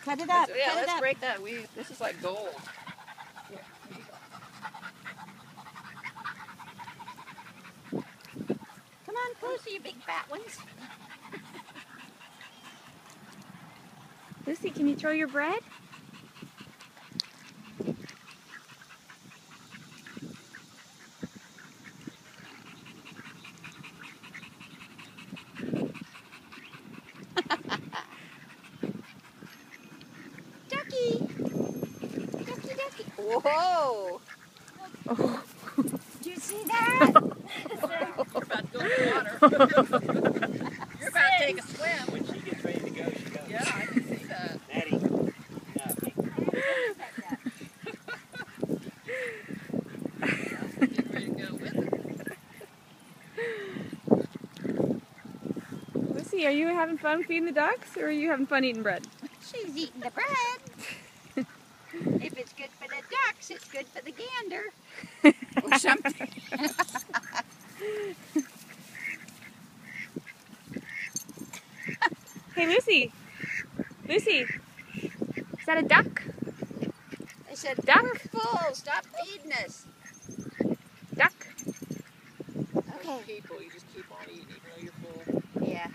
Cut it up. Yeah, cut let's it up. break that. This is like gold. Come on, closer, you big fat ones. Lucy, can you throw your bread? Ducky. Ducky, ducky. Whoa. Oh. Did you see that? You're about to go in the water. You're about to take a swim. When she gets ready to go, she goes. Yeah, I can see that. Maddie. No. Get ready to go with it. Lucy, are you having fun feeding the ducks, or are you having fun eating bread? She's eating the bread. If it's good for the ducks, it's good for the gander. Or something. Hey, Lucy. Lucy, is that a duck? I said, Duck. we're full. Stop feeding us. Duck. Okay. People, you just keep on eating even though you're full. Yeah.